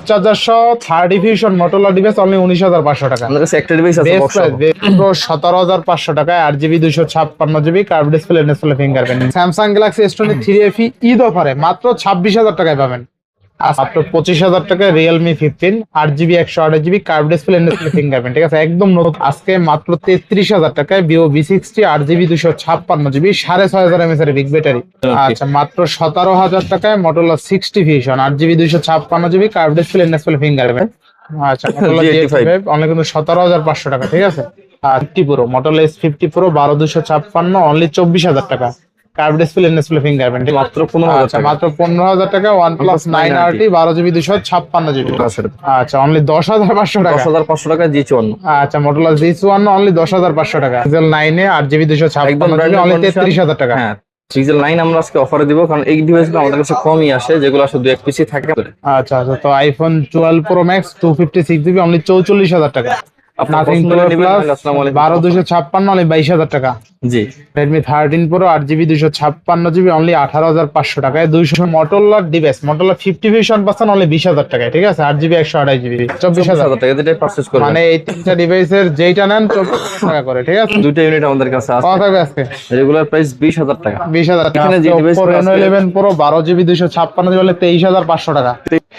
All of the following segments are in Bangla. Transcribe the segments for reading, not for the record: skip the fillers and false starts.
চার্জার সহ 30 ফিউশন মোটরোলা ডিভাইস অনলি 19,500 টাকা। আমাদের কাছে একটা ডিভাইস আছে বক্স 17,500 টাকায় 8GB 256GB curve display display fingerprint. Samsung Galaxy S23 FE Eid অফারে মাত্র 26,000 টাকায় পাবেন। মাত্র 25,000 টাকায় Realme 15 8GB 128GB curve display display fingerprint, ঠিক আছে একদম নতুন। আজকে মাত্র 33,000 টাকায় Vivo V60 8GB 256GB 6,500 mAh এর বিগ ব্যাটারি। আচ্ছা মাত্র 17,000 টাকায় Motorola 60 Fusion 8GB 256GB curve display display fingerprint. আচ্ছা Motorola G85 অনলি কিন্তু 17,500 টাকা, ঠিক আছে। আর 50 Pro Motorola S50 Pro 12256 only 24,000 টাকা কার্ভ ডিসপ্লে ডিসপ্লে ফিঙ্গারপ্রিন্ট মাত্র 15,000 টাকা। মাত্র 15,000 টাকা OnePlus 9RT 12GB 256GB। আচ্ছা অনলি 10,500 টাকা। 10,500 টাকা G54। আচ্ছা Motorola G51 অনলি 10,500 টাকা। Pixel 9 এ 8GB 256GB অনলি 33,000 টাকা। হ্যাঁ Pixel 9 আমরা আজকে অফারে দিব, কারণ এই ডিভাইসগুলো আমাদের কাছে কমই আসে, যেগুলো আসলে 2-1 পিসি থাকে। আচ্ছা আচ্ছা তো iPhone 12 Pro Max 256GB only 44,000 টাকা। Nothing Pro Plus 12/256 অনলি 22,000 টাকা। জি Redmi 13 Pro 8GB 256GB only 18,500 টাকায়। 200 Motorola ডিভাইস Motorola 50 Fusion পাচ্ছেন অনলি 20,000 টাকায়, ঠিক আছে 8GB 128GB 24,000 টাকা দিয়ে পারচেজ করবেন। মানে এই তিনটা ডিভাইসের যেইটা নেন 24,000 টাকা করে, ঠিক আছে। দুইটা ইউনিট আমাদের কাছে আছে। কত থাকবে আজকে? রেগুলার প্রাইস 20,000 টাকা। 20,000 টাকা। এখানে যে device Reno 11 Pro 12GB 256GB হলে 23,500 টাকা।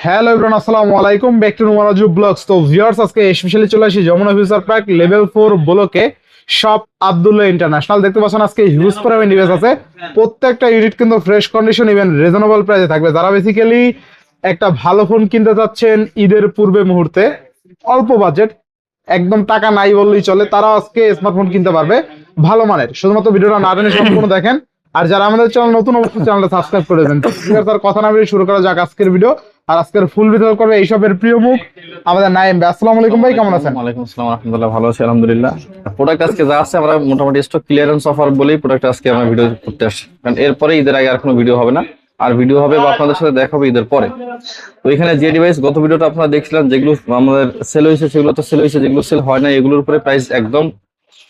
হ্যালো এভরিওয়ান, আসসালামু আলাইকুম, ব্যাক টু নুমারাজু ব্লগস। তো ভিউয়ার্স আজকে স্পেশালি চলে আসি যমুনা ফিউচার পার্ক লেভেল 4 ব্লকে শপ আব্দুল্লাহ ইন্টারন্যাশনাল। দেখতে পাচ্ছেন আজকে হিউজ পরিমাণ ডিভাইস আছে, প্রত্যেকটা ইউনিট কিন্তু ফ্রেশ কন্ডিশন ইভেন রিজনেবল প্রাইসে থাকবে। যারা বেসিক্যালি একটা ভালো ফোন কিনতে চাচ্ছেন ঈদের পূর্বে মুহূর্তে, অল্প বাজেট, একদম টাকা নাই বললেই চলে, তারা আজকে স্মার্টফোন কিনতে পারবে ভালো মানের। শুধুমাত্র ভিডিওটা না টেনে সম্পূর্ণ দেখেন, আর যারা আমাদের চ্যানেল নতুন অবশ্যই চ্যানেলটা সাবস্ক্রাইব করে দেবেন। তার কথা না বেরিয়ে শুরু করা যাক আজকের ভিডিও। আর আজকের ফুল ভিডিও করবে এইসবের প্রিয় মুখ আমাদের নাইম ভাই। আসসালামু আলাইকুম ভাই, কেমন আছেন? ওয়ালাইকুম আসসালাম, আলহামদুলিল্লাহ ভালো আছি আলহামদুলিল্লাহ। প্রোডাক্ট আজকে যা আছে আমরা মোটামুটি স্টক ক্লিয়ারেন্স অফার বলেই প্রোডাক্ট আজকে আমরা ভিডিও করতে আসছি, কারণ এরপরে ঈদের আগে আর কোনো ভিডিও হবে না, আর ভিডিও হবে বা আপনাদের সাথে দেখা হবে ঈদের পরে। তো এখানে যে ডিভাইস গত ভিডিওটা আপনারা দেখছিলেন, যেগুলো আমাদের সেল হয়েছে সেগুলো তো সেল হয়েছে, যেগুলো সেল হয় না এগুলোর উপরে প্রাইস একদম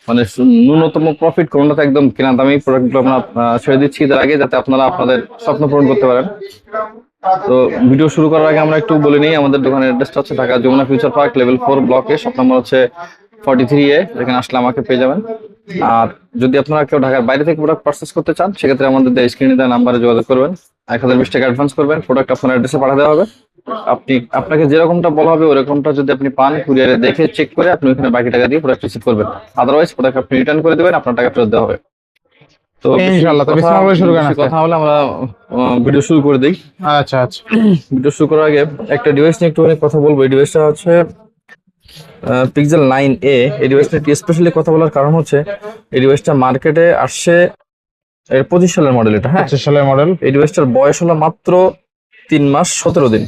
মানে ন্যূনতম প্রফিট, কোনটা একদম কেনা দামি প্রোডাক্টগুলো আমরা ছেড়ে দিচ্ছি ঈদের আগে, যাতে আপনারা আপনাদের স্বপ্ন পূরণ করতে পারেন। তো ভিডিও শুরু করার আগে আমরা একটু বলে নিই, আমাদের দোকানের অ্যাড্রেসটা হচ্ছে Dhaka Jamuna future park level 4 ব্লকে, শপ নম্বর হচ্ছে 43A। এখানে আসলে আমাকে পেয়ে যাবেন। আর যদি আপনারা কেউ ঢাকার বাইরে থেকে প্রোডাক্ট পারচেস করতে চান, সেক্ষেত্রে আমাদের স্ক্রিনে দেওয়া নাম্বারে যোগাযোগ করবেন, 1020 টাকা অ্যাডভান্স করবেন, প্রোডাক্ট আপনার অ্যাড্রেসে পাঠিয়ে দেওয়া হবে। আপনাকে যেরকমটা বলা হবে ওরকমটা যদি আপনি পান, কুরিয়ারে দেখে চেক করে আপনি ওখানে বাকি টাকা দিয়ে প্রোডাক্ট রিসিভ করবেন। আদারওয়াইজ প্রোডাক্ট আপনি রিটার্ন করে দেবেন, আপনার টাকা ফেরত দেওয়া হবে। তো ইনশাআল্লাহ কথা হলে আমরা ভিডিও শুরু করে দিই। আচ্ছা আচ্ছা, ভিডিও শুরু করার আগে একটা ডিভাইস নিয়ে একটুখানি কথা বলবো। এই ডিভাইসটা হচ্ছে Pixel 9a। এই ডিভাইসটা স্পেশালি কথা বলার কারণ হচ্ছে এই ডিভাইসটা মার্কেটে আসছে 25 সালের মডেল। এটা 25 সালের মডেল। এই ডিভাইসটার বয়স হলো মাত্র 3 মাস 17 দিন।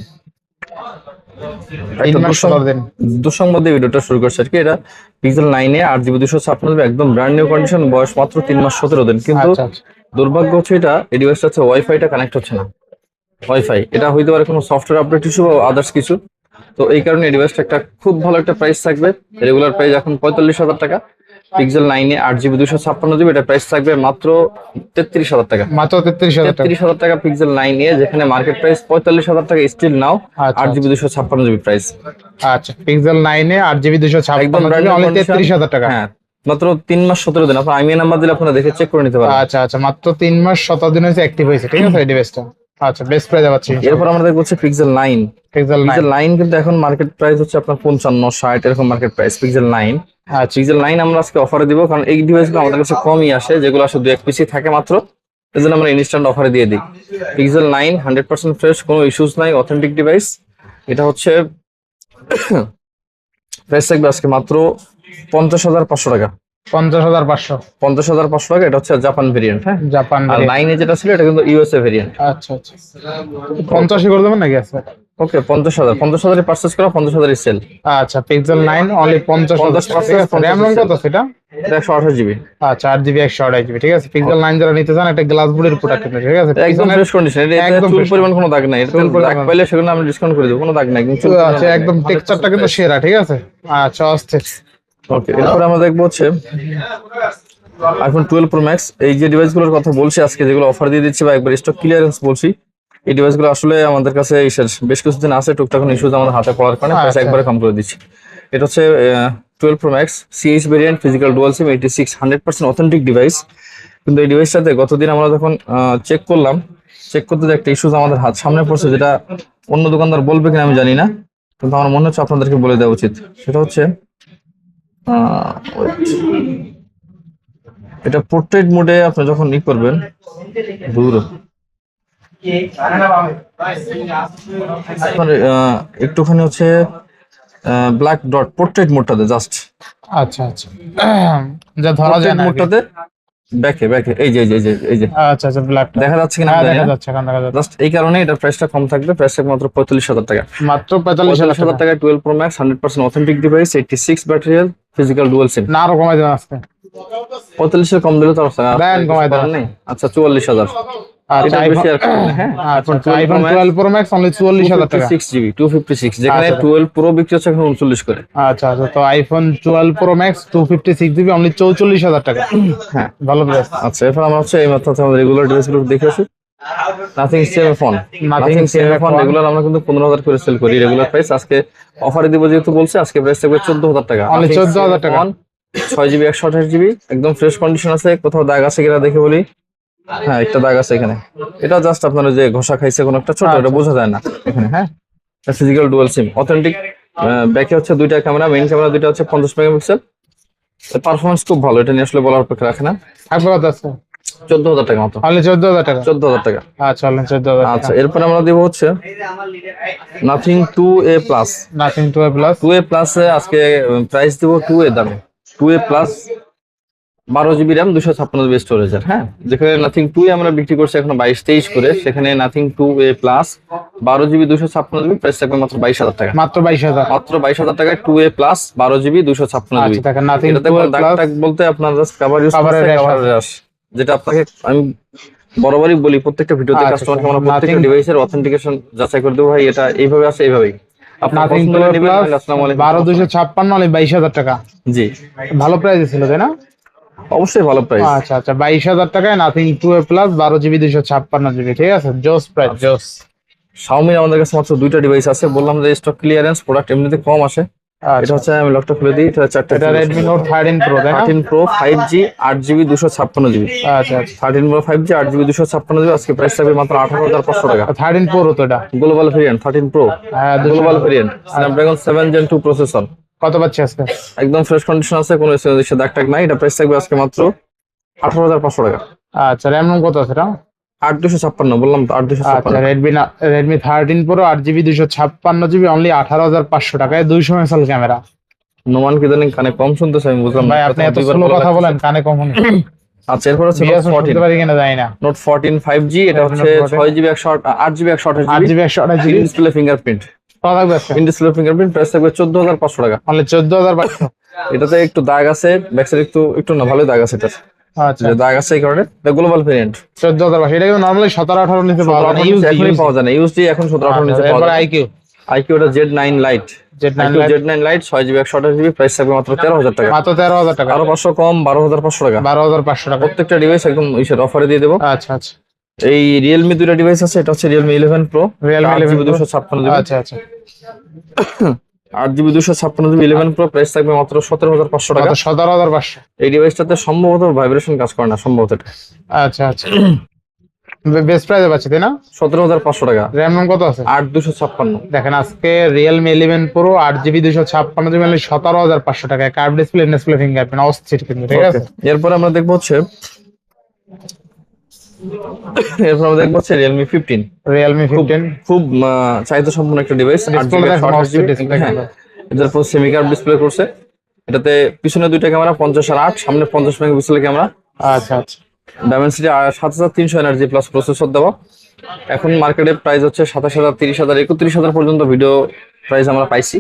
দুঃসংবাদ দিয়ে ভিডিওটা শুরু করছে আর কি। এটা Pixel 9a 8GB 256GB একদম ব্র্যান্ড নিউ কন্ডিশন, বয়স মাত্র 3 মাস 17 দিন। কিন্তু দুর্ভাগ্য হচ্ছে এই ডিভাইসটা হচ্ছে ওয়াইফাইটা কানেক্ট হচ্ছে না। ওয়াইফাই এটা হইতে পারে কোনো সফটওয়্যার আপডেট ইস্যু বা আদার্স কিছু। তো এই কারণে এই ডিভাইসটা একটা খুব ভালো একটা প্রাইস থাকবে। রেগুলার প্রাইস এখন 45,000 টাকা। Pixel 9a 8GB 256GB এটা প্রাইস থাকবে মাত্র 33,000 টাকা। মাত্র 33,000 টাকা Pixel 9a, যেখানে market price 45,000 taka still now 8GB 256GB price. আচ্ছা Pixel 9a 8GB 256GB only 33,000 taka. হ্যাঁ মাত্র 3 মাস 17 দিন। আপনার আইএমআই নাম্বার দিলে আপনারা দেখে চেক করে নিতে পারেন। আচ্ছা আচ্ছা, মাত্র 3 মাস 17 দিন হয়েছে অ্যাক্টিভ হয়েছে, ঠিক আছে এই ডিভাইসটা। আচ্ছা বেস্ট প্রাইস পাচ্ছি। এরপর আমরা দেখব হচ্ছে Pixel 9। Pixel 9 কিন্তু এখন মার্কেট প্রাইস হচ্ছে আপনার 55 60 এরকম মার্কেট প্রাইস Pixel 9। আচ্ছা Pixel 9 আমরা আজকে অফারে দিব, কারণ এই ডিভাইসগুলো আমাদের কাছে কমই আসে, যেগুলো আসলে 2-1 পিসি থাকে মাত্র, এজন্য আমরা ইনস্ট্যান্ট অফারে দিয়ে দিই। Pixel 9 100% ফ্রেশ, কোনো ইস্যুস নাই, অথেন্টিক ডিভাইস। এটা হচ্ছে প্রাইস থাকবে আজকে মাত্র 50,500 টাকা। 50,500 টাকা। এটা হচ্ছে জাপান ভেরিয়েন্ট। হ্যাঁ জাপান। আর 9 এ যেটা ছিল এটা কিন্তু ইউএসএ ভেরিয়েন্ট। আচ্ছা আচ্ছা 50 করে দেবেন নাকি? আচ্ছা ওকে 50,000 পারচেজ করা, 50,000 এর সেল। আচ্ছা Pixel 9 অনলি 50,000। র‍্যাম রম কত সেটা? 128GB। আচ্ছা 8GB 128GB, ঠিক আছে। Pixel 9 যারা নিতে চান একটা গ্লাস বডির প্রোডাক্ট কিনতে, ঠিক আছে একদম ফ্রেশ কন্ডিশন। এটা একদম পরিমাণ কোনো দাগ নাই, এটা দাগ পাইলে সেগুলো আমরা ডিসকাউন্ট করে দেব, কোনো দাগ নাই কিন্তু। আচ্ছা একদম টেক্সচারটা কিন্তু সেরা, ঠিক আছে। আচ্ছা অস্থির। ওকে এরপর আমরা দেখব হচ্ছে iPhone 12 Pro Max। এই যে ডিভাইসগুলোর কথা বলছি আজকে, যেগুলো অফার দিয়ে দিচ্ছি বা একবার স্টক ক্লিয়ারেন্স বলছি, এই ডিভাইসগুলো আসলে আমাদের কাছে বেশ কিছুদিন আছে, টুকটাক ইস্যুজ আমাদের হাতে পড়ার কারণে প্রাইস একবারে কম করে দিচ্ছি। এটা হচ্ছে 12 Pro Max CH variant, physical dual SIM 86, 100% authentic device. কিন্তু এই ডিভাইসটাতে গতদিন আমরা যখন চেক করতে যে একটা ইস্যুজ আমাদের হাত সামনে পড়ছে, যেটা অন্য দোকানদার বলবে কিনা আমি জানি না, কিন্তু আমার মনে হচ্ছে আপনাদেরকে বলে দেওয়া উচিত। সেটা হচ্ছে এটা পোর্ট্রেট মোডে আপনি যখন করবেন, দূর একটুখানি হচ্ছে ব্ল্যাক ডট পোর্ট্রেট মোডটাতে জাস্ট, আচ্ছা আচ্ছা, যা ধরা যায় না মোডটাতে ব্যাকে এই যে আচ্ছা আচ্ছা, ব্ল্যাক দেখা যাচ্ছে কিনা দেখা যাচ্ছে, এখন দেখা যাচ্ছে। জাস্ট এই কারণে এটার প্রাইসটা কম থাকবে, প্রাইসটা মাত্র 45,000 টাকা। মাত্র 45,000 টাকা 12 Pro Max 100% অথেন্টিক ডিভাইস, 86 ব্যাটারিয়াল, ফিজিক্যাল ডুয়াল সিম। না আরো কমাই দেন আজকে, 45 কম দিলে তো দেন কমাই দেন। নেই। আচ্ছা 44,000। আচ্ছা আইফোন 12 Pro Max অনলি 44,000 টাকা, 6GB 256, যেখানে 12 Pro বিক্রি হচ্ছে এখন 39 করে। আচ্ছা আচ্ছা, তো iPhone 12 Pro Max 256GB only 44,000 টাকা। হ্যাঁ ভালো প্রাইস। আচ্ছা, এরপর আমরা হচ্ছে এই মাত্র আমাদের রেগুলার ড্রেসগুলো দেখে আসি। নাথিং সেম ফোন, রেগুলার আমরা কিন্তু 15,000 করে সেল করি, রেগুলার প্রাইস। আজকে অফারে দিব যেহেতু বলছে, আজকে প্রাইস থাকবে 14,000 টাকা, অনলি 14,000 টাকা। 6GB 128GB, একদম ফ্রেশ কন্ডিশন আছে। কোথাও দাগ আছে কিনা দেখে বলি। হ্যাঁ একটা দাগ আছে এখানে, এটা জাস্ট আপনার যে ঘষা খাইছে কোনো একটা ছোট, এটা বোঝা যায় না এখানে। হ্যাঁ ফিজিক্যাল ডুয়াল সিম অথেন্টিক, ব্যাকে হচ্ছে দুইটা ক্যামেরা, মেইন ক্যামেরা দুইটা হচ্ছে 50 মেগাপিক্সেল। পারফরমেন্স খুব ভালো, এটা নিয়ে আসলে বলার অপেক্ষা রাখে না। থাকবে কত আছে? 14,000 টাকা মতো, অনলি 14,000 টাকা। 14,000 টাকা। আচ্ছা অনলি 14,000 টাকা। আচ্ছা এরপর আমরা দিব হচ্ছে nothing 2A plus. Nothing 2A plus, 2A plus আজকে প্রাইস দিব 2A দামে। 2A plus 12GB RAM 256GB স্টোরেজের। হ্যাঁ, যেখানে নাথিং 2A আমরা বিক্রি করছি এখন 22-23 করে, সেখানে nothing 2A plus 12GB 256GB price থাকবে মাত্র 22,000 টাকা। মাত্র 22,000, মাত্র 22,000 টাকায় 2A প্লাস 12GB 256GB। আচ্ছা দেখেন নাথিং এটাতে 2A দাগ প্লাস টাগ বলতে আপনার জাস্ট কভার ইউজ Cover করতে, এর কভার র্যাশ, যেটা আপনাকে আমি বরাবরই বলি প্রত্যেকটা ভিডিওতে, আচ্ছা, কাস্টমারকে আমরা Nothing- প্রত্যেকটা ডিভাইসের অথেন্টিকেশন যাচাই করে দেবো, ভাই এটা এইভাবে আছে এইভাবেই। আপনার নাথিং পছন্দ 2A হলে নেবেন, প্লাস নাহলে আসসালামু আলাইকুম। 12,256 অনলি 22,000 টাকা। জি ভালো প্রাইস ছিল তাই না? অবশ্যই ভালো প্রাইস। আচ্ছা আচ্ছা, 22,000 টাকায় nothing 2A plus 12GB 256GB, ঠিক আছে, জোস প্রাইস জোস। Xiaomi আমাদের কাছে মাত্র দুইটা ডিভাইস আছে, বললাম যে স্টক ক্লিয়ারেন্স, প্রোডাক্ট এমনিতে কম আসে। এটা হচ্ছে আমি লকটা খুলে দিই, এটা চারটা, এটা Redmi Note 13 Pro তাই না? 13 Pro 5G 8GB 256GB। আচ্ছা আচ্ছা, 13 Pro 5G 8GB 256GB, আজকে প্রাইস থাকবে মাত্র 18,500 টাকা। 13 Pro তো এটা গ্লোবাল ভেরিয়েন্ট 13 Pro, হ্যাঁ, global variant, Snapdragon 7 Gen 2 processor, কত পাচ্ছি আজকে? একদম ফ্রেশ কন্ডিশন আছে, কোনো দাগ টাগ নাই। এটা প্রাইস থাকবে আজকে মাত্র 18,500 টাকা। আচ্ছা র্যাম কত আছে এটা? 8,256, বললাম তো 8,256। আচ্ছা Redmi 13 Pro 8GB 256GB only 18,500 টাকায়, 200 মেগাপিক্সেল ক্যামেরা। নোমান কি জানেন কানে কম শুনতেছে, আমি বুঝলাম না। ভাই আপনি এত দুইবার স্লো বলা কথা লাগতেছে। বলেন, কানে কম শুনি। আচ্ছা এরপর হচ্ছে বিএস Note 14, শুনতে পারি কিনা জানি না। Note 14 5G, এটা হচ্ছে 6GB 8GB 128GB, 8GB 128GB display fingerprint, কত থাকবে আজকে? ইন ডিসপ্লে ফিঙ্গারপ্রিন্ট, প্রাইস থাকবে 14,500 টাকা। অনলি 14,500। এটাতে একটু দাগ আছে, ব্যাক সাইড একটু না ভালোই দাগ আছে, এটা আচ্ছা যে দাগ আছে এই কারণে। এটা গ্লোবাল ভেরিয়েন্ট, 14,500, এটা কিন্তু নরমালি 17-18 নিতে পাওয়া যায় না, এখনই পাওয়া যায় না, ইউএসডি এখন 17-18 নিচে পাওয়া এরপর যায়। IQ IQ এটা Z9 Lite, Z9 Z9 Lite 6GB 128GB, price থাকবে মাত্র 13,000 টাকা। মাত্র 13,000 টাকা, আরো 500 কম, 12,500 টাকা। 12,500 টাকা। প্রত্যেকটা ডিভাইস একদম ইসের অফারে দিয়ে দেবো। আচ্ছা আচ্ছা, এই রিয়েলমি দুইটা ডিভাইস আছে, এটা হচ্ছে Realme 11 Pro, Realme 11 Pro 256GB, আচ্ছা আচ্ছা, 8GB 256GB 11 Pro, প্রাইস থাকবে মাত্র 17,500 টাকা। মাত্র 17,500। এই ডিভাইসটাতে সম্ভবত ভাইব্রেশন কাজ করে না, সম্ভবত এটা। আচ্ছা আচ্ছা, বেস্ট প্রাইসে পাচ্ছি তাই না? 17,500 টাকা, র্যাম কত আছে? 8,256। দেখেন আজকে Realme 11 Pro 8GB 256GB only 17,500 টাকায়, কার্ভ ডিসপ্লে ফিঙ্গারপ্রিন্ট, অস্থির কিন্তু, ঠিক আছে। এরপর আমরা দেখবো হচ্ছে Realme 15, Realme 15 খুব চাহিদা সম্পন্ন একটা ডিভাইস। ডিসপ্লে দেখেন, অস্থির ডিসপ্লে। এটার পর সেমি কার্ভ ডিসপ্লে করছে, এটাতে পিছনে দুইটা ক্যামেরা 50 আর 8, সামনে 50 মেগাপিক্সেলের ক্যামেরা। আচ্ছা আচ্ছা, ডায়মেনসিটি 7,300 এনার্জি প্লাস প্রসেসর দেওয়া। এখন মার্কেটে প্রাইস হচ্ছে 27,000, 30,000, 31,000 পর্যন্ত ভিডিও প্রাইস আমরা পাইছি।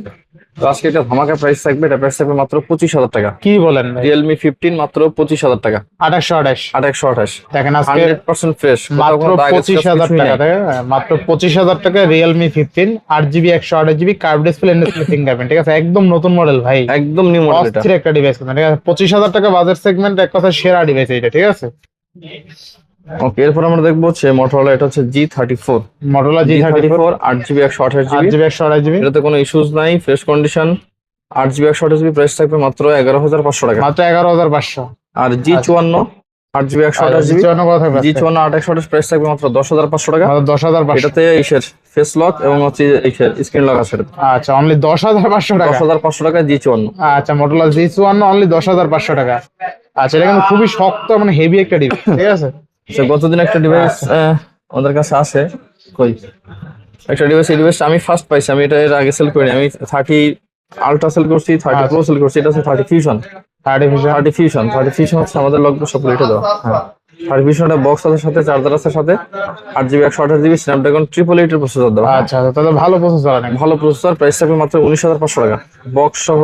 তো আজকে এটা ধামাকা প্রাইস থাকবে, এটা প্রাইস থাকবে মাত্র 25,000 টাকা। কি বলেন ভাই? Realme 15 মাত্র 25,000 টাকা, 2828 2828। দেখেন আজকে 100% ফ্রেশ, মাত্র 25,000 টাকা, মাত্র 25,000 টাকা Realme 15 8GB 128GB curve display fingerprint, ঠিক আছে, একদম নতুন মডেল ভাই, একদম নিউ মডেল এটা। অস্থির একটা ডিভাইস, ঠিক আছে। 25,000 টাকা বাজেট সেগমেন্ট এক কথা সেরা ডিভাইস এটা, ঠিক আছে। ওকে, এরপর আমরা দেখবো হচ্ছে মোটরোলা, এটা হচ্ছে G34। Motorola G34 8GB 128GB, 8GB 128GB, এটাতে কোনো ইস্যুজ নাই, fresh condition. 8GB 128GB, price থাকবে মাত্র 11,500 টাকা। মাত্র 11,500। আর G54 8GB 128GB, G54 কত থাকবে? G54 8/128 প্রাইস থাকবে মাত্র 10,500 টাকা। মাত্র 10,500। এটাতে ইসের ফেস লক এবং হচ্ছে স্ক্রিন লক আছে। আচ্ছা, অনলি 10,500 টাকা। 10,500 টাকা G54। আচ্ছা, মোটরোলা G54 অনলি 10,500 টাকা। আচ্ছা, এটা কিন্তু খুবই শক্ত, মানে হেভি একটা ডিভাইস, ঠিক আছে। সে গতদিন একটা ডিভাইস আমাদের কাছে আছে, কই একটা ডিভাইস, এই ডিভাইসটা আমি ফার্স্ট পাইছি, আমি এটা এর আগে সেল করিনি। আমি 30 আলট্রা সেল করছি, 30 প্রো সেল করছি, এটা হচ্ছে 30 ফিউশন। 30 ফিউশন হচ্ছে আমাদের লক সব লিখে দেওয়া। হ্যাঁ, 30 ফিউশন একটা বক্স আছে, সাথে চার্জার আছে, সাথে 8GB 128GB স্ন্যাপড্রাগন 888 এর প্রসেসর দেওয়া। আচ্ছা, তাহলে ভালো প্রসেসর অনেক। ভালো প্রসেসর, প্রাইস থাকবে মাত্র 19,500 টাকা, বক্স সহ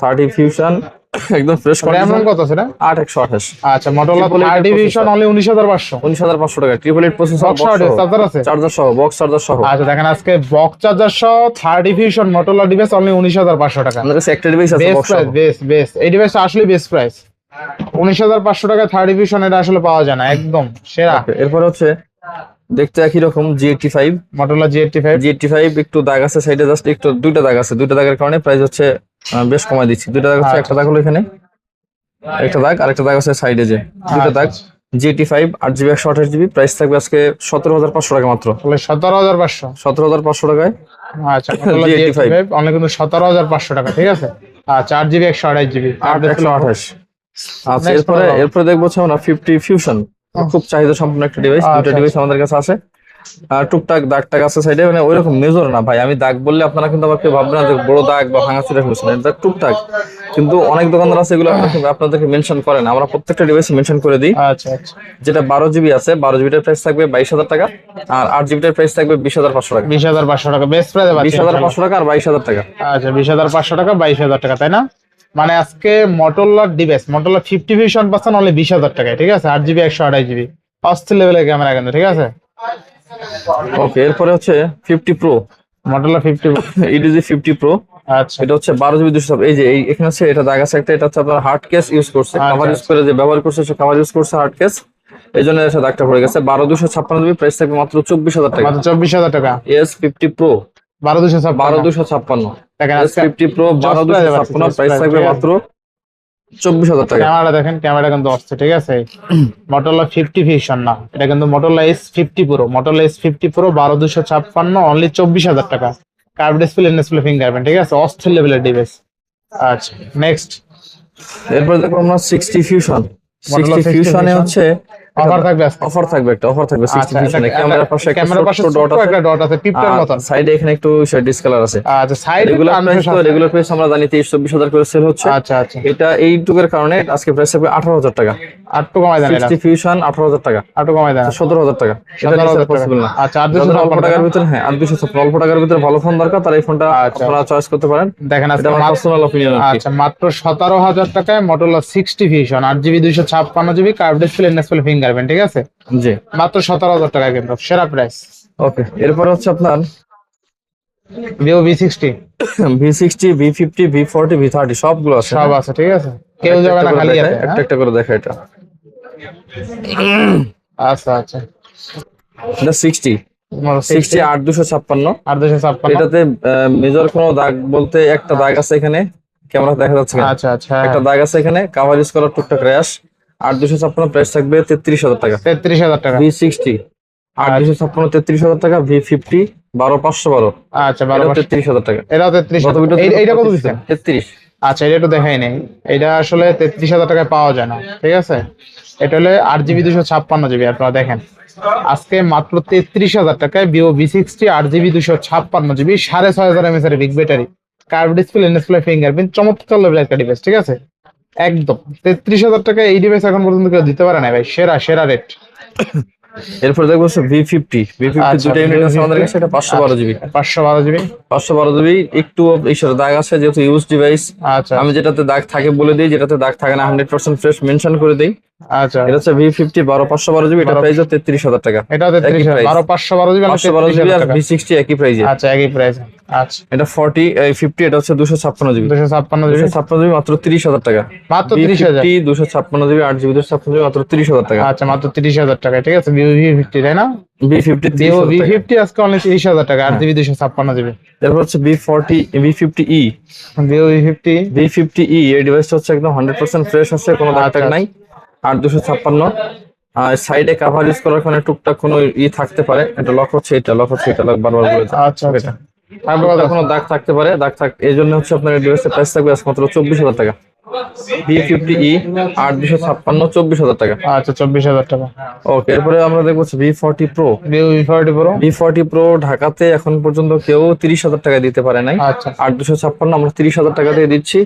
30 ফিউশন, একদম ফ্রেশ RAM কন্ডিশন। কত আছে এটা? 8/128। আচ্ছা, মোটরোলা 30 ডিভিশন অনলি 19,500। 19,500 টাকা, 888 প্রসেসর, বক্স চার্জার আছে। চার্জার সহ, বক্স চার্জার সহ। আচ্ছা, দেখেন আজকে বক্স চার্জার সহ 30 ডিভিশন মোটরোলা ডিভাইস অনলি 19,500 টাকা। আমাদের কাছে একটা ডিভাইস আছে বেস্ট বক্স প্রাইস, বেস্ট। এই ডিভাইসটা আসলে বেস্ট প্রাইস। 19,500 টাকা 30 ডিভিশন, এটা আসলে পাওয়া যায় না, একদম সেরা। এরপর হচ্ছে দেখতে একই রকম G85। মোটরোলা G85 একটু দাগ আছে সাইডে, জাস্ট একটু দুইটা দাগ আছে, দুইটা দাগের কারণে প্রাইস হচ্ছে বেশ কমাই দিচ্ছি। দুইটা দাগ আছে, একটা দাগ হলো এখানে একটা দাগ, আর একটা দাগ আছে সাইডে, যে দুইটা দাগ। G85 8GB 128GB, প্রাইস থাকবে আজকে 17,500 টাকা মাত্র। তাহলে 17,500। 17,500 টাকায় আচ্ছা, মোটরোলা G85 G85 অনলি কিন্তু 17,500 টাকা, ঠিক আছে। আচ্ছা, 8GB 128GB। 8/128। আচ্ছা, এরপরে দেখবো হচ্ছে আমরা 50 ফিউশন, খুব চাহিদা সম্পন্ন একটা ডিভাইস। দুটো আচ্ছা, ডিভাইস আমাদের কাছে আছে। আর টুকটাক দাগ টাগ আছে সাইডে, মানে ওইরকম মেজর না ভাই। আমি দাগ বললে আপনারা কিন্তু আমাকে ভাববেন না যে বড় দাগ বা ভাঙাচুরা ফেলছেন, এটা টুকটাক। কিন্তু অনেক দোকানদার আছে এগুলো আপনাদেরকে মেনশন করে না, আমরা প্রত্যেকটা ডিভাইস মেনশন করে দিই। আচ্ছা, আচ্ছা। যেটা 12GB আছে, 12GBটার প্রাইস থাকবে 22,000 টাকা, আর 8GBটার প্রাইস থাকবে 20,500 টাকা। 20,500 টাকা বেস্ট প্রাইসে পাচ্ছেন। 20,500 টাকা আর 22,000 টাকা। আচ্ছা, 20,500 টাকা 22,000 টাকা, তাই না? মানে আজকে মোটরোলার ডিভাইস, মোটরোলা 50 ভিশন পাচ্ছেন অনলি 20,000 টাকায়, ঠিক আছে। 8GB 128GB অস্থির লেভেলের ক্যামেরা কিন্তু, ঠিক আছে। ওকে, এরপরে হচ্ছে 50 প্রো, মোটরোলা 50 EDG 50 প্রো। আচ্ছা, এটা হচ্ছে 12GB 200। এই যে এখানে হচ্ছে এটা দাগ আছে একটা, এটা হচ্ছে আপনার হার্ড কেস ইউজ করছে, আচ্ছা, কভার ইউজ করে যে ব্যবহার করছে, সে কভার ইউজ করছে হার্ড কেস, এই জন্য এটা দাগটা পড়ে গেছে। 12,256GB, প্রাইস থাকবে মাত্র 24,000 টাকা। মাত্র 24,000 টাকা। S50 Pro 12,256 12,256, দেখেন আজকে S50 Pro 12,256, প্রাইস থাকবে মাত্র 24,000 টাকা। ক্যামেরাটা দেখেন, ক্যামেরা কিন্তু অস্থির, ঠিক আছে। মোটরোলা 50 ভিশন না, এটা কিন্তু Motorola S50 Pro। Motorola S50 Pro 12,256 only 24,000 টাকা। কার্ভ ডিসপ্লে ফিঙ্গারপ্রিন্ট, ঠিক আছে, অস্থির লেভেলের ডিভাইস। আচ্ছা, নেক্সট এরপর দেখো আমরা 60 ফিউশন। Motorola 60 ফিউশনে হচ্ছে অফার থাকবে আজকে। অফার থাকবে 60 আচ্ছা, ফিউশনে। ক্যামেরার পাশে ক্যামেরার পাশে ডট আছে, একটা ডট আছে, টিপটার মতন। সাইডে এখানে একটু ডিসকালার আছে। আচ্ছা, সাইড রেগুলার প্রাইস আমরা জানি 23-24,000 করে সেল হচ্ছে। আচ্ছা, আচ্ছা। এটা এইটুকের কারণে আজকে প্রাইস হবে 18,000 টাকা। আটটু কমাই দেন, 60 ফিউশন 18,000 টাকা, আটটু কমাই দেন। 17,000 টাকা। এটা 17,000 পসিবল না। আচ্ছা, যাদের অল্প টাকার ভিতরে, হ্যাঁ 8,256 অল্প টাকার ভিতরে ভালো ফোন দরকার, তারা এই ফোনটা আপনারা চয়েস করতে পারেন। দেখেন আজকে এটা আমার পার্সোনাল অপিনিয়ন। আচ্ছা, মাত্র 17,000 টাকায় Motorola 60 vision 8GB 256GB curve display fingerprint, ঠিক আছে। জি, মাত্র 17,000 টাকা কিন্তু সেরা প্রাইস। ওকে, এরপর হচ্ছে আপনার Vivo V60 V60, V50, V40, V30 সবগুলো আছে। সব আছে, ঠিক আছে, কেউ যাবে না খালি হাতে। একটা একটা করে দেখা এটা। আচ্ছা, আচ্ছা। এটা 60 8,256। 8,256। এটাতে মেজর কোনো দাগ বলতে একটা দাগ আছে এখানে, ক্যামেরা দেখা যাচ্ছে কিনা? আচ্ছা, আচ্ছা। একটা দাগ আছে এখানে, কাভার ইউজ করার টুকটাক র্যাশ। 8,256, প্রাইস থাকবে 33,000 টাকা। 33,000 টাকা। V60 8,256 33,000 টাকা। V50 12,512, আচ্ছা, 33,000 টাকা। এটাও 33,000। এইটা কত দিচ্ছেন? 33। আচ্ছা, এটা একটু দেখাই নেই। এটা আসলে 33,000 টাকায় পাওয়া যায় না, ঠিক আছে। এটা হলে 8GB 256GB। আপনারা দেখেন আজকে মাত্র 33,000 টাকায় Vivo V60 8GB 256GB 6,500 mAh এর big battery, curve display fingerprint, চমৎকার লেভেলের একটা ডিভাইস, ঠিক আছে। একদম 33,000 টাকায় এই ডিভাইস এখন পর্যন্ত কেউ দিতে পারে না ভাই, সেরা রেট। এরপর দেখবো V50 আচ্ছা, দুটো ইউনিট আছে আমাদের কাছে। এটা 512GB। 512GB। 512GB একটু এইসব দাগ আছে, যেহেতু ইউজ ডিভাইস। আচ্ছা, আমি যেটাতে দাগ থাকে বলে দিই, যেটাতে দাগ থাকে না 100% ফ্রেশ মেনশন করে দিই। আচ্ছা, এটা হচ্ছে V50 12 জিবি, এটা প্রাইস 33,000 টাকা। এটা 33,000 12 জিবি 512 জিবি আর V60 একই প্রাইসে। আচ্ছা, একই প্রাইস। আচ্ছা, এটা 50 এটা হচ্ছে 256 জিবি, 256 জিবি 256 জিবি মাত্র 30,000 টাকা। মাত্র 30,000। 256 জিবি 8 জিবি 256 জিবি মাত্র 30,000 টাকা। আচ্ছা, মাত্র 30,000 টাকা। ঠিক আছে, Vivo V50 তাই না? V50 Vivo 30,000 টাকা। V50 আজকে অনলি 30,000 টাকা, 8 জিবি 256 জিবি। তারপর হচ্ছে V50e। Vivo V50e এই ডিভাইসটা হচ্ছে একদম 100% ফ্রেশ আছে, কোনো দাগ টাগ নাই। 8 256 আর সাইডে কভার ইউজ করার কারণে টুকটাক কোনো থাকতে পারে। এটা লক হচ্ছে, এটা লক হচ্ছে, এটা লক বারবার বলে যায়। আচ্ছা, আচ্ছা। টুকটাক কোনো দাগ থাকতে পারে, দাগ থাক, এই জন্য হচ্ছে আপনার এই ডিভাইসের প্রাইস থাকবে আজকে মাত্র 24,000 টাকা। V50e 8 256 24,000 টাকা। আচ্ছা, 24,000 টাকা। ওকে, এরপরে আমরা দেখবো V40 Pro। Vivo V40 Pro। V40 Pro ঢাকাতে এখন পর্যন্ত কেউ 30,000 টাকা দিতে পারে নাই। আচ্ছা, 8 256 আমরা 30,000 টাকা দিয়ে দিচ্ছি।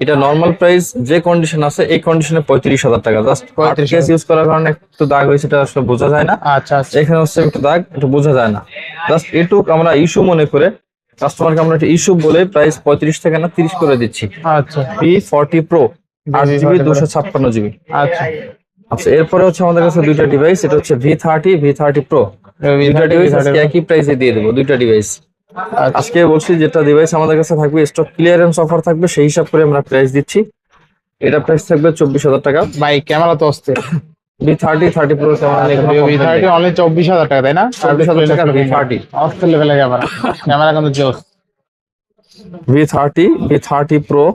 এটা নর্মাল প্রাইস, যে কন্ডিশন আছে এই কন্ডিশনে 35,000 টাকা। জাস্ট 35 ইউজ করার কারণে একটু দাগ হয়েছে, এটা আসলে বোঝা যায় না। আচ্ছা, আচ্ছা। এখানে হচ্ছে একটু দাগ, একটু বোঝা যায় না। জাস্ট এটুক আমরা ইস্যু মনে করে কাস্টমারকে আমরা একটা ইস্যু বলে প্রাইস 35 টাকা না 30 করে দিচ্ছি। আচ্ছা, V40 Pro 8 জিবি 256 জিবি। আচ্ছা, আচ্ছা, এরপরে হচ্ছে আমাদের কাছে দুইটা ডিভাইস, এটা হচ্ছে V30 Pro। দুইটা ডিভাইস আজকে একই প্রাইসে দিয়ে দেবো, দুইটা ডিভাইস। আজকে বলছি যেটা ডিভাইস আমাদের কাছে থাকবে স্টক ক্লিয়ারেন্স অফার থাকবে, সেই হিসাব করে আমরা প্রাইস দিচ্ছি। এটা প্রাইস থাকবে 24,000 টাকা। ভাই ক্যামেরা তো অস্থির। V30 Pro camera V30 only 24,000 টাকা তাই না? 24,000 টাকা V30 অস্থির লেভেলের ক্যামেরা। ক্যামেরা কিন্তু জোস। V30 Pro।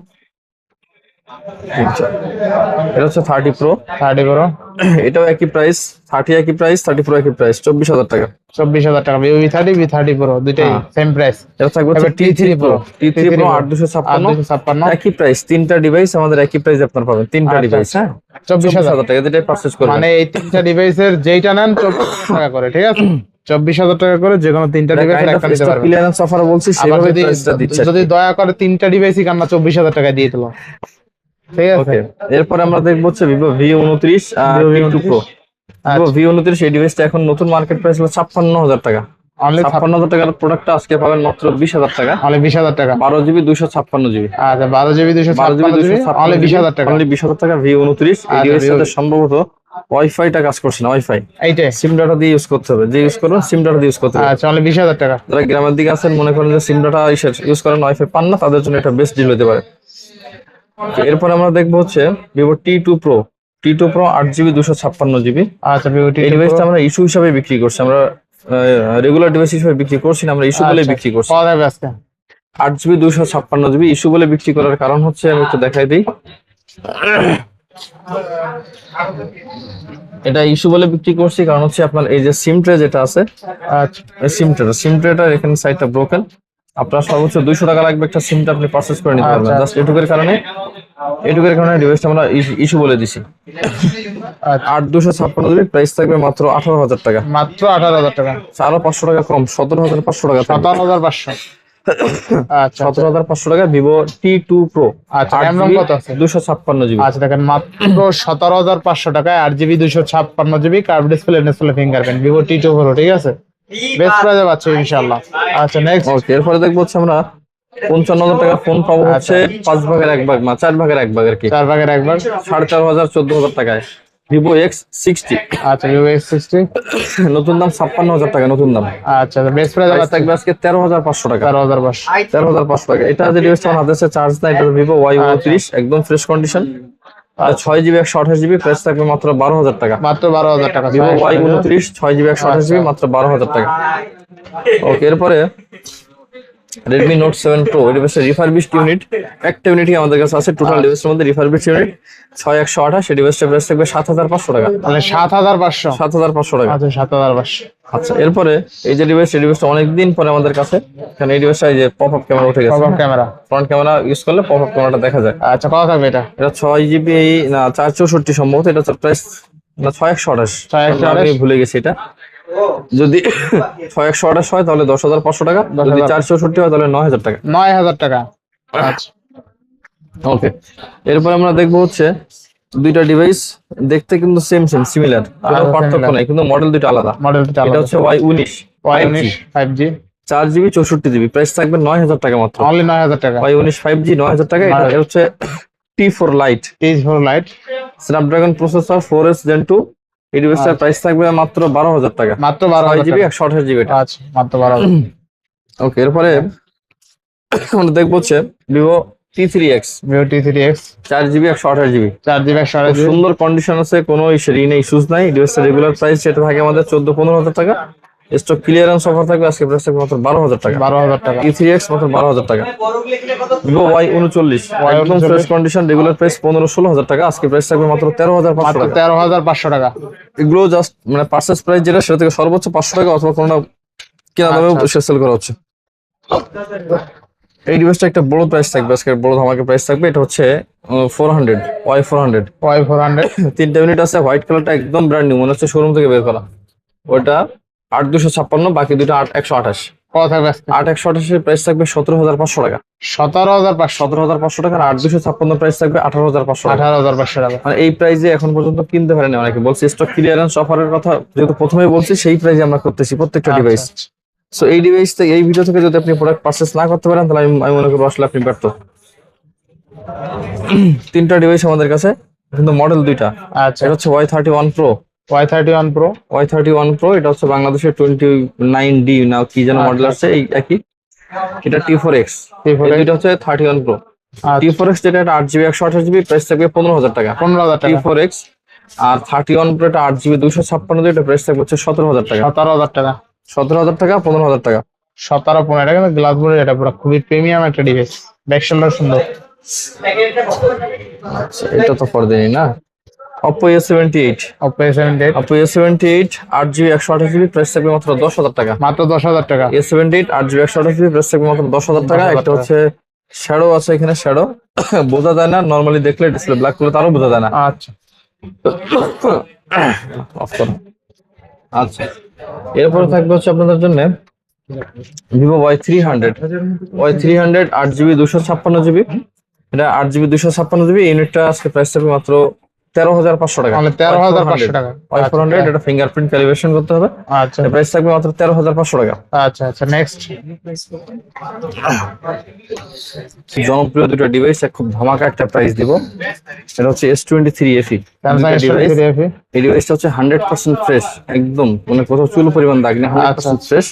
এটা হচ্ছে 30 Pro। 30 Pro এটাও একই প্রাইস, 30 একই প্রাইস, 30 Pro একই প্রাইস, 24,000 টাকা। 24,000 টাকা। Vivo V30 Pro দুইটাই সেম প্রাইস। এটা থাকবে হচ্ছে T3 Pro 8 256 একই প্রাইস। তিনটা ডিভাইস আমাদের একই প্রাইস আপনারা পাবেন, তিনটা ডিভাইস। হ্যাঁ, 24,000 টাকা যেটা পারচেজ করবেন। মানে এই তিনটা ডিভাইসের যেইটা নেন 24,000 টাকা করে, ঠিক আছে? 24,000 টাকা করে যে কোনো তিনটা ডিভাইসের একটা নিতে পারবেন। ক্লিয়ারেন্স অফার বলছি, সেভাবে প্রাইসটা দিচ্ছে। যদি দয়া করে তিনটা ডিভাইসই কান্না 24,000 টাকা দিয়ে দিল, ঠিক আছে? ওকে, এরপর আমরা দেখব হচ্ছে Vivo V29 T2 Pro। Vivo V29 এই ডিভাইসটা এখন নতুন মার্কেট প্রাইস হলো 56,000 টাকা। অনলি 56,000 টাকার প্রোডাক্টটা আজকে পাবেন মাত্র 20,000 টাকা। অনলি 20,000 টাকা। 12 জিবি 256 জিবি। আচ্ছা, 12 জিবি 256 জিবি অনলি 20,000 টাকা। অনলি 20,000 টাকা V29। এই ডিভাইসের সাথে সম্ভবত ওয়াইফাইটা কাজ করছে না, ওয়াইফাই এইটাই সিম ডাটা দিয়ে ইউজ করতে হবে, যে ইউজ করবেন সিম ডাটা দিয়ে ইউজ করতে হবে। আচ্ছা, অনলি 20,000 টাকা। যারা গ্রামের দিকে আছেন, মনে করেন যে সিম ডাটা ইউজ করেন, ওয়াইফাই পান না, তাদের জন্য এটা বেস্ট ডিল হতে পারে। এরপর আমরা দেখবো হচ্ছে Vivo T2 Pro 8 GB 256 GB. আচ্ছা, Vivo এই ডিভাইসটা আমরা ইস্যু হিসাবে বিক্রি করছি, আমরা রেগুলার ডিভাইস হিসেবে বিক্রি করছি না, আমরা ইস্যু বলে বিক্রি করছি। 8 জিবি 256 জিবি ইস্যু বলে বিক্রি করার কারণ হচ্ছে, আমি একটু দেখাই দিই। এটা ইস্যু বলে বিক্রি করছি কারণ হচ্ছে আপনার এই যে সিম ট্রে যেটা আছে, আচ্ছা, এই সিম ট্রেটার এখানে সাইডটা ব্রোকেন। আপনার সর্বোচ্চ 200 টাকা লাগবে একটা সিমটা আপনি পারচেজ করে নিতে পারবেন। জাস্ট এটুকুর কারণে ডিভাইসটা আমরা ইস্যু বলে দিছি। 8 256 জিবি প্রাইস থাকবে মাত্র 18,000 টাকা। মাত্র 18,000 টাকা। আরো 500 টাকা কম, 17,500 টাকা। 17,500। আচ্ছা, 17,500 টাকা Vivo T2 Pro। আচ্ছা, RAM কত আছে? 256 জিবি। আচ্ছা, দেখেন মাত্র 17,500 টাকায় 8 GB 256 GB curve display fingerprint Vivo T2 Pro, ঠিক আছে? বেস্ট প্রাইসে পাচ্ছি ইনশাআল্লাহ। আচ্ছা, নেক্সট। ওকে, এরপরে দেখবো হচ্ছে আমরা 55,000 টাকা ফোন পাবো হচ্ছে 5 ভাগের 1 ভাগ, 4 ভাগের 1 ভাগ আর কি, 4 ভাগের 1 ভাগ 4,500 14,000 টাকায় Vivo X60। আচ্ছা, Vivo X60 নতুন দাম 56,000 টাকা, নতুন দাম। আচ্ছা, বেস্ট প্রাইসে প্রাইস পাচ্ছি থাকবে আজকে 13,500 টাকা। 13,500। 13,500 টাকা। এটা যে ডিভাইসটা আমার হাতে আছে, চার্জ না, এটা Vivo Y29 একদম fresh condition. 6 GB 128 GB price থাকবে মাত্র 12,000 টাকা। মাত্র 12,000 টাকা। Vivo Y29 6 জিবি 128 জিবি মাত্র 12,000 টাকা। ওকে, এরপরে Redmi Note 7 Pro এই ডিভাইসের রিফারবিশড ইউনিট, একটা ইউনিটই আমাদের কাছে আছে। টোটাল ডিভাইসের মধ্যে রিফারবিশড ইউনিট 6128, এই ডিভাইসটার প্রাইস থাকবে 7,500 টাকা। মানে 7,500। 7,500 টাকা। আচ্ছা, 7,500। আচ্ছা, এরপরে এই যে ডিভাইসটা অনেকদিন পরে আমাদের কাছে, কারণ এই ডিভাইসটা এই যে পপ আপ ক্যামেরা উঠে গেছে। Pop up camera, front camera use করলে পপ আপ ক্যামেরাটা দেখা যায়। আচ্ছা, কত থাকবে এটা? এটা 6 জিবি না 464 সম্ভবত। এটা প্রাইস না 6128, আমি ভুলে গেছি এটা। যদি 6128 হয় তাহলে 10,500 টাকা, যদি 464 হয় তাহলে 9,000 টাকা। 9,000 টাকা। আচ্ছা, ওকে, এরপর আমরা দেখবো হচ্ছে দুইটা ডিভাইস দেখতে কিন্তু সিমিলার, কোনো পার্থক্য নাই, কিন্তু মডেল দুটো আলাদা। এটা হচ্ছে Y19 5G 4 GB 64 GB price থাকবে 9,000 টাকা মাত্র। অনলি 9,000 টাকা। Y19 5G 9,000 টাকা। এটা হচ্ছে T4 Lite। T4 Lite Snapdragon processor 4S Gen 2। এই ডিভাইসটার প্রাইস থাকবে মাত্র 12,000 টাকা। মাত্র 12,000 জিবি টাকা। 128 জিবি। আচ্ছা মাত্র 12,000। ওকে, এরপরে আমরা দেখবো হচ্ছে Vivo T3X Vivo T3X 4 GB 128 GB. 4 GB 128 GB। সুন্দর কন্ডিশন আছে, কোনো ইস্যুস নাই। ডিভাইসের রেগুলার প্রাইস যেটা থাকে আমাদের 14-15,000 টাকা। স্টক ক্লিয়ারেন্স অফার থাকবে, আজকে প্রাইস থাকবে মাত্র 12,000 টাকা। 12,000 টাকা। T3X মাত্র 12,000 টাকা। ভিভো Y39 একদম ফ্রেশ কন্ডিশন, রেগুলার প্রাইস 15-16,000 টাকা, আজকে প্রাইস থাকবে মাত্র 13,500 মাত্র টাকা। 13,500 টাকা। এগুলো জাস্ট মানে পারচেস প্রাইস যেটা, সেটা থেকে সর্বোচ্চ 500 টাকা অথবা কোনো কেনা দামেও সেল করা হচ্ছে। এই ডিভাইসটা একটা বড় প্রাইস থাকবে, আজকে বড় ধামাকা প্রাইস থাকবে। এটা হচ্ছে 400 Y400। Y400 তিনটা ইউনিট আছে, হোয়াইট কালারটা একদম ব্র্যান্ড নিউ, মনে হচ্ছে শোরুম থেকে বের করা। ওটা 8,256, বাকি দুটো 8,128। কত থাকবে আজকে? 8,128 এর প্রাইস থাকবে 17,500 টাকা। 17,500। 17,500 টাকা। আর 8,256 প্রাইস থাকবে 18,500 টাকা। 18,500 টাকা। মানে এই প্রাইসে এখন পর্যন্ত কিনতে পারেনি অনেকে। বলছি স্টক ক্লিয়ারেন্স অফারের কথা যেহেতু প্রথমেই বলছি, সেই প্রাইসে আমরা করতেছি প্রত্যেকটা ডিভাইস। আচ্ছা, সো এই ডিভাইস থেকে, এই ভিডিও থেকে যদি আপনি প্রোডাক্ট পারচেস না করতে পারেন, তাহলে আমি মনে করবো আসলে আপনি ব্যর্থ। তিনটা ডিভাইস আমাদের কাছে, কিন্তু মডেল দুইটা। আচ্ছা। এটা হচ্ছে Y31 Pro। Y31 Pro। Y31 Pro এটা হচ্ছে বাংলাদেশের 29D না কি যেন মডেল আছে, এই একই। এটা T4X। এই দুইটা হচ্ছে 31 Pro। T4X যেটা 8 জিবি 128 জিবি, প্রাইস থাকবে 15,000 টাকা। 15,000 টাকা। T4X। আর 31 Pro এটা 8 জিবি 256 এটা প্রাইস থাকবে হচ্ছে 17,000 টাকা। 17,000 টাকা। 17,000 টাকা, 15,000 টাকা। 17-15 টাকা, কিন্তু গ্লাস বোর্ডের এটা পুরো খুবই প্রিমিয়াম একটা ডিভাইস। ব্যাকশালটা সুন্দর। আচ্ছা, এটা তো পরে দেনি না। Oppo A78। Oppo A78 Oppo A78 8 GB 128 GB, price থাকবে মাত্র 10,000 টাকা। মাত্র 10,000 টাকা। A78 8 জিবি 128 জিবি, প্রাইস থাকবে মাত্র 10,000 টাকা। 10,000 একটা হচ্ছে শ্যাডো আছে এখানে, শ্যাডো বোঝা যায় না, নরমালি দেখলে ডিসপ্লে ব্ল্যাক করে তারও বোঝা যায় না। আচ্ছা অফ করো। আচ্ছা, এরপরে থাকবে হচ্ছে আপনাদের জন্য Vivo Y300। Y300 8 GB 256 GB. এটা 8 জিবি 256 জিবি। ইউনিটটা আজকে প্রাইস থাকবে মাত্র 13,500 টাকা। মানে 13,500 টাকা। Y400 এটা ফিঙ্গারপ্রিন্ট ক্যালিব্রেশন করতে হবে। আচ্ছা প্রাইস থাকবে মাত্র 13,500 টাকা। আচ্ছা আচ্ছা। নেক্সট জনপ্রিয় দুটো ডিভাইস, খুব ধামাকা একটা প্রাইস দিব। এটা হচ্ছে S23 FE। Samsung S23 FE। এই ডিভাইসটা হচ্ছে 100% ফ্রেশ, একদম মানে কোথাও চুল পরিমাণ দাগ নেই, 100% ফ্রেশ।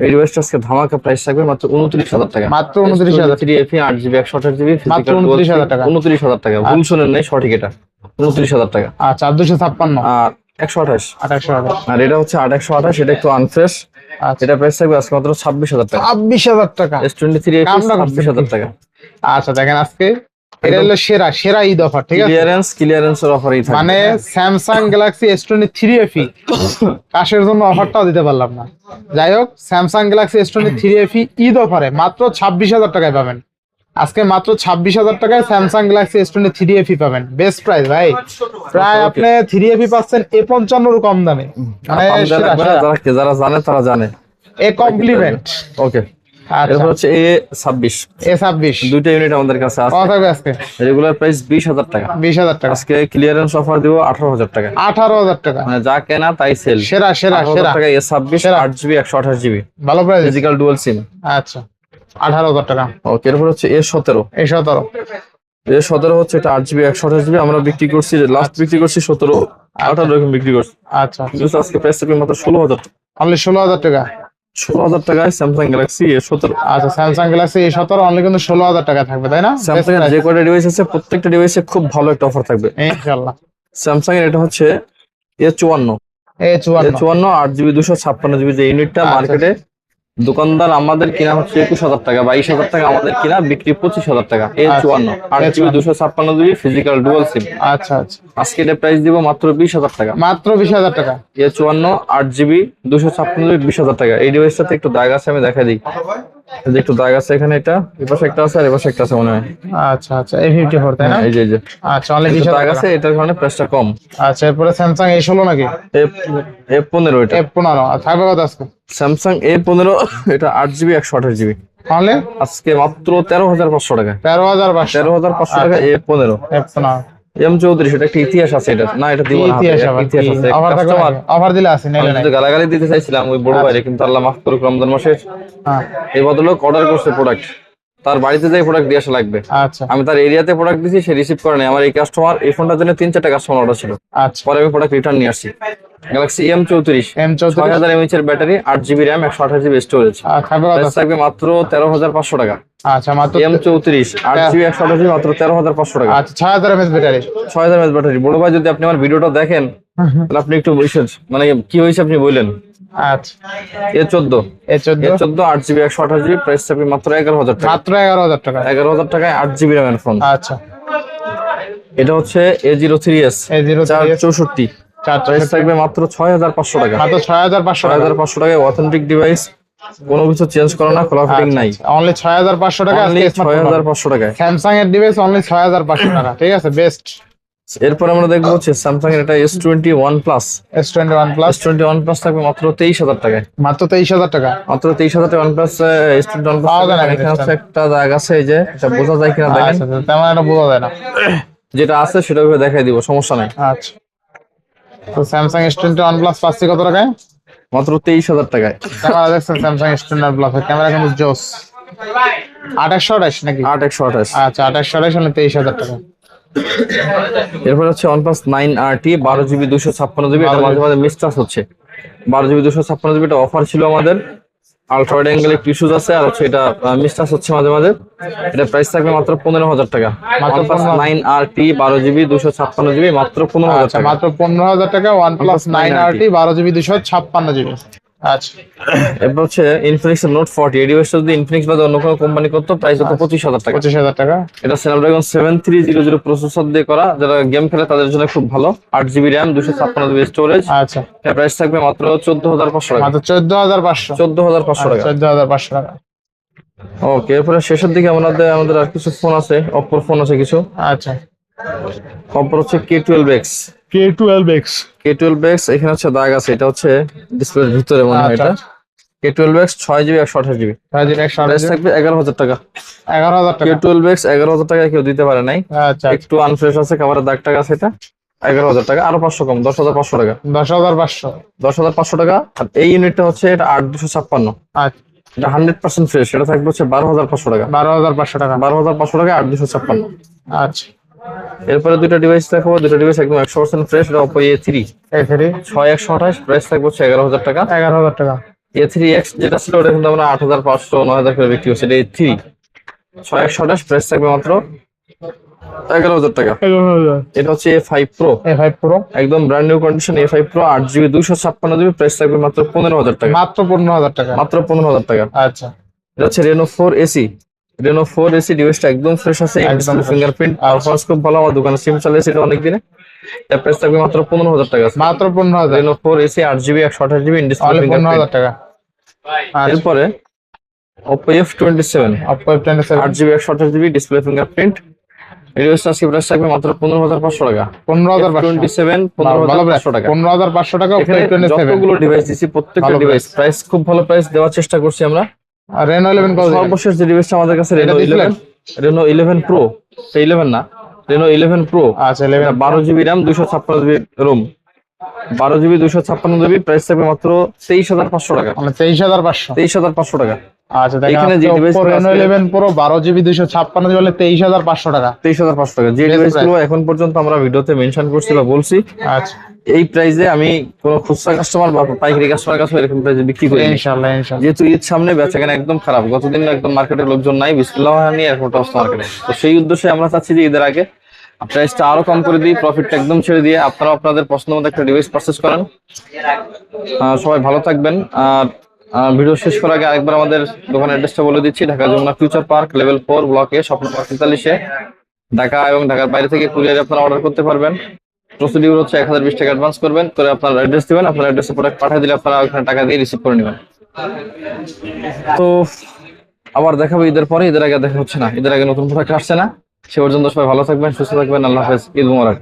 এই ডিভাইসটা আজকে ধামাকা প্রাইস থাকবে মাত্র 29,000 টাকা। মাত্র 29,000 S23 FE 8 জিবি 128 জিবি, মাত্র 29,000 টাকা। 29,000 টাকা। ভুল শুনেন নাই, সঠিক এটা 29,000 টাকা। আচ্ছা 256 আর 128। 2800 আর এটা হচ্ছে 8,128, এটা একটু আনফ্রেশ। আচ্ছা এটা প্রাইস থাকবে আজকে মাত্র 26,000 টাকা। 26,000 টাকা। S23 FE কামড়া করছে। 26,000 টাকা। আচ্ছা দেখেন আজকে এটা হলো সেরা সেরা ঈদ অফার, ঠিক আছে? ক্লিয়ারেন্সের অফারই থাকবে। মানে স্যামসাং গ্যালাক্সি S23 FE কাশের জন্য অফারটাও দিতে পারলাম না। যাই হোক, Samsung Galaxy S23 FE Eid অফারে মাত্র 26,000 টাকায় পাবেন। আজকে মাত্র 26,000 টাকায় স্যামসাং গ্যালাক্সি S23 FE পাবেন। বেস্ট প্রাইস ভাই, প্রায় আপনি 3 FE পাচ্ছেন A55 কম দামে। মানে সেরা সেরা। যারা জানে তারা জানে। এ কমপ্লিমেন্ট। ওকে, আচ্ছা এরপর হচ্ছে A26। A26 দুইটা ইউনিট আমাদের কাছে আছে। কত থাকবে আজকে? রেগুলার প্রাইস 20,000 টাকা। 20,000 টাকা। আজকে ক্লিয়ারেন্স অফার দিব 18,000 টাকা। 18,000 টাকা। মানে যা কেনা তাই সেল। সেরা সেরা 18,000 সেরা। টাকা A26 8 জিবি 128 জিবি, ভালো প্রাইস। Physical dual SIM. আচ্ছা 18,000 টাকা। ওকে, এরপর হচ্ছে A17। A17 A17 হচ্ছে এটা 8 জিবি 128 জিবি, আমরা বিক্রি করছি, লাস্ট বিক্রি করছি 17 18 এরকম বিক্রি করছি। আচ্ছা কিন্তু আজকে প্রাইস থাকবে মাত্র 16,000 টাকা। অনলি 16,000 টাকা। 16,000 টাকায় স্যামসাং গ্যালাক্সি A17। আচ্ছা স্যামসাং গ্যালাক্সি A17 অনলি কিন্তু 16,000 টাকা থাকবে, তাই না? স্যামসাং এর যে কয়টা ডিভাইস আছে প্রত্যেকটা ডিভাইসে খুব ভালো একটা অফার থাকবে ইনশাআল্লাহ। স্যামসাং এর। এটা হচ্ছে A54। A54 8 জিবি 256 জিবি, যে ইউনিটটা মার্কেটে দোকানদার আমাদের কিনা হচ্ছে 21,000 টাকা, 22,000 টাকা আমাদের কিনা, বিক্রি 25,000 টাকা। A54 8 GB 256 GB, physical dual SIM. আচ্ছা আচ্ছা। আজকে এটা প্রাইস দিব মাত্র 20,000 টাকা। মাত্র 20,000 টাকা। A54 8 জিবি 256 জিবি, 20,000 টাকা। এই ডিভাইসটাতে একটু দাগ আছে, আমি দেখা দিই। এই যে একটু দাগ আছে এখানে, এটা এই পাশে একটা আছে আর এই পাশে একটা আছে মনে হয়। আচ্ছা আচ্ছা। A54 তাই না? এই যে আচ্ছা অনলি একটু 20,000 দাগ টাকা। আছে, এটার কারণে প্রাইসটা কম। আচ্ছা এরপরে স্যামসাং A16 নাকি? A15 এটা। A15 আর থাকবে কত আজকে? স্যামসাং A15 এটা 8 জিবি 128 জিবি, অনলি আজকে মাত্র 13,500 টাকা। 13,500 13,500 টাকা A15। A15 M34 সেটা একটা ইতিহাস আছে, এটা না এটা দিব না, ইতিহাস আবার ইতিহাস আছে। অফার থাকবে, কাস্টমার অফার দিলে আছে নিলে নাই। আমি তো গালাগালি দিতে চাইছিলাম ওই বড় ভাইরে, কিন্তু আল্লাহ মাফ করুক, রমজান মাসে হ্যাঁ এই ভদ্রলোক অর্ডার করছে প্রোডাক্ট, তার বাড়িতে যাই প্রোডাক্ট দিয়ে আসা লাগবে। আচ্ছা আমি তার এরিয়াতে প্রোডাক্ট দিছি, সে রিসিভ করে নাই। আমার এই কাস্টমার এই ফোনটার জন্য 3-4টা কাস্টমার অর্ডার ছিল, আচ্ছা। পরে আমি প্রোডাক্ট রিটার্ন নিয়ে আসছি। গ্যালাক্সি M34 M34 6000 mAh এর battery, 8GB RAM, 128GB storage. থাকবে কত? প্রাইস থাকবে মাত্র 13,500 টাকা। আচ্ছা মাত্র M34 8GB 128GB মাত্র 13,500 টাকা। আচ্ছা 6000 mAh ব্যাটারি। 6000 mAh battery. বড় ভাই, যদি আপনি আমার ভিডিওটা দেখেন তাহলে আপনি একটু বলছেন মানে কি হয়েছে আপনি বললেন। আচ্ছা A14 A14 8GB 128GB, price থাকবে মাত্র 11,000 টাকা। মাত্র 11,000 টাকা। 11,000 টাকায় 8GB RAM এর ফোন। আচ্ছা এটা হচ্ছে A03s A03s 464, প্রাইস থাকবে মাত্র 6,500 টাকা। মাত্র 6,500 টাকা। 6,500 টাকায় অথেন্টিক ডিভাইস, কোনো কিছু চেঞ্জ করা না, খোলা ফিটিং নাই। অনলি 6,500 টাকা। অনলি 6,500 টাকায় স্যামসাং এর ডিভাইস অনলি 6,500 টাকা। ঠিক আছে, বেস্ট। এরপর আমরা দেখবো হচ্ছে স্যামসাং এর এটা S21 plus. S21 plus S21 plus থাকবে মাত্র 23,000 টাকায়। মাত্র 23,000 টাকা। মাত্র 23,000 টাকা OnePlus S21 পাওয়া যায় না প্লাস। এখানে হচ্ছে একটা দাগ আছে, এই যে এটা বোঝা যায় কিনা দেখেন। আচ্ছা তেমন একটা বোঝা যায় না। যেটা আছে সেটা ভাবে দেখাই দিব, সমস্যা নাই। আচ্ছা তো স্যামসাং S21 প্লাস পাচ্ছি কত টাকায়? মাত্র 23,000 টাকায়। ক্যামেরা দেখছেন স্যামসাং S21 প্লাস ক্যামেরা কিন্তু জোস। 2828 নাকি? 8/128। আচ্ছা 2828 হলে 23,000 টাকা। এরপর হচ্ছে OnePlus 9RT 12GB 256GB। এটা মাঝে মাঝে মিসটাচ হচ্ছে। 12GB 256GB এটা অফার ছিল আমাদের। আলট্রা ওয়াইড অ্যাঙ্গেল একটু ইস্যুজ আছে, আর হচ্ছে এটা মিসটাচ হচ্ছে মাঝে মাঝে। এটা প্রাইস থাকবে মাত্র 15,000 টাকা। OnePlus 9RT 12GB 256GB মাত্র 15,000 আচ্ছা টাকা। মাত্র 15,000 টাকা OnePlus 9RT 12GB 256GB। আচ্ছা এরপর হচ্ছে Infinix Note 40। এই ডিভাইসটা যদি ইনফিনিক্স বা অন্য কোনো কোম্পানি করতো, প্রাইস হতো 25,000 টাকা। 25,000 টাকা। এটা Snapdragon 7300 প্রসেসর দিয়ে করা, যারা গেম খেলে তাদের জন্য খুব ভালো। 8GB RAM 256GB storage. আচ্ছা এর প্রাইস থাকবে মাত্র 14,500 টাকা। মাত্র 14,500। 14,500 টাকা। 14,500 টাকা। ওকে, এরপরে শেষের দিকে আমাদের আর কিছু ফোন আছে, অপ্পোর ফোন আছে কিছু। আচ্ছা অপ্পোর হচ্ছে K12X। K12X K12X এখানে হচ্ছে দাগ আছে, এটা হচ্ছে ডিসপ্লের ভিতরে মনে হয় এটা। K12X 6GB 128GB, প্রাইস থাকবে 11,000 টাকা। 11,000 টাকা। K12X 11,000 টাকায় কেউ দিতে পারে নাই। আচ্ছা একটু আনফ্রেশ আছে, কাভারের দাগ টাগ আছে। এটা 11,000 টাকা, আরো 500 কম, 10,500 টাকা। 10,500। 10,500 টাকা। আর এই ইউনিটটা হচ্ছে এটা 8,256। আচ্ছা এটা 100% ফ্রেশ, এটা থাকবে হচ্ছে 12,500 টাকা। 12,500 টাকা। 12,500 টাকা 8,256। আচ্ছা এরপরে দুইটা ডিভাইস দেখাবো, দুইটা ডিভাইস একদম 100% ফ্রেশ। এটা Oppo A3 A3 6128, প্রাইস থাকবে হচ্ছে 11,000 টাকা। 11,000 টাকা। A3X যেটা ছিল ওটা কিন্তু আমরা 8,500 9,000 করে বিক্রি হচ্ছে। এটা A3 6128, প্রাইস থাকবে মাত্র 11,000 টাকা। 11,000। এটা হচ্ছে A5 Pro, A5 Pro একদম brand new condition. A5 Pro 8GB 256GB, price থাকবে মাত্র 15,000 টাকা। মাত্র 15,000 টাকা। মাত্র 15,000 টাকা। আচ্ছা এটা হচ্ছে Reno 4AC। Reno 4AC ডিভাইসটা একদম ফ্রেশ আছে, একদম ফিঙ্গারপ্রিন্ট পারফরম্যান্স খুব ভালো। আমার দোকানে সিম চালিয়েছে এটা অনেকদিনে। এর প্রাইস থাকবে মাত্র 15,000 টাকা। মাত্র 15,000। Reno 4AC 8GB 128GB display only fingerprint. 15,000 টাকা। আচ্ছা এরপরে Oppo F27 Oppo F27 8GB 128GB display fingerprint. এই ডিভাইসটা আজকে প্রাইস থাকবে মাত্র 15,500 টাকা। 15,500। F27 ভালো 15,500 টাকা। 15,500 টাকা Oppo এখানে F27। যতগুলো ডিভাইস দিছি প্রত্যেকটা ভালো ডিভাইস প্রাইস খুব ভালো প্রাইস দেওয়ার চেষ্টা করছি আমরা। আর Reno 11 কত? সর্বশেষ যে ডিভাইসটা আমাদের কাছে এটা Reno দেখলেন? 11, Reno 11 Pro, 11 না, Reno 11 Pro। আচ্ছা 11 12GB RAM 256GB ROM, 12GB 256GB, price থাকবে মাত্র 23,500 টাকা। মানে 23,500। 23,500 টাকা। আচ্ছা দেখেন এখানে যে Oppo device গুলো Reno আছে- 11 Pro 12GB 256GB বলে 23,500 টাকা। 23,500 টাকা। যে Best ডিভাইসগুলো এখন পর্যন্ত আমরা ভিডিওতে মেনশন করছি বা বলছি, আচ্ছা এই প্রাইসে আমি কোন খুচরা কাস্টমার বা পাইকারি কাস্টমার কাছে এরকম প্রাইসে বিক্রি করি না। ইনশাআল্লাহ ইনশাআল্লাহ। যেহেতু ঈদ সামনে, বেচাকেনা একদম খারাপ। গতদিন একদম মার্কেটে লোকজন নাই, বিসমিল্লাহ নিয়ে এরকম একটা অবস্থা মার্কেটে। তো সেই উদ্দেশ্যে আমরা চাচ্ছি যে ঈদের আগে প্রাইসটা আরো কম করে দিই, প্রফিটটা একদম ছেড়ে দিয়ে আপনারা আপনাদের পছন্দ মতো একটা ডিভাইস পারচেজ করেন। সবাই ভালো থাকবেন। আর ভিডিও শেষ করার আগে আরেকবার আমাদের দোকানের অ্যাড্রেসটা বলে দিচ্ছি। Dhaka Jamuna future park level 4 ব্লকে স্বপ্ন পার্ক 43-এ। ঢাকা এবং ঢাকার বাইরে থেকে কুরিয়ারে আপনারা অর্ডার করতে পারবেন। প্রসিডিউর হচ্ছে 1020 টাকা অ্যাডভান্স করবেন, করে আপনার অ্যাড্রেস দিবেন। আপনার অ্যাড্রেসে প্রোডাক্ট পাঠিয়ে দিলে আপনারা ওখানে টাকা দিয়ে রিসিভ করে নেবেন। তো আবার দেখাবো ঈদের পরে। ঈদের আগে দেখা হচ্ছে না, ঈদের আগে নতুন প্রোডাক্ট আসছে না। সে পর্যন্ত সবাই ভালো থাকবেন, সুস্থ থাকবেন। আল্লাহ হাফেজ, ঈদ মুবারক।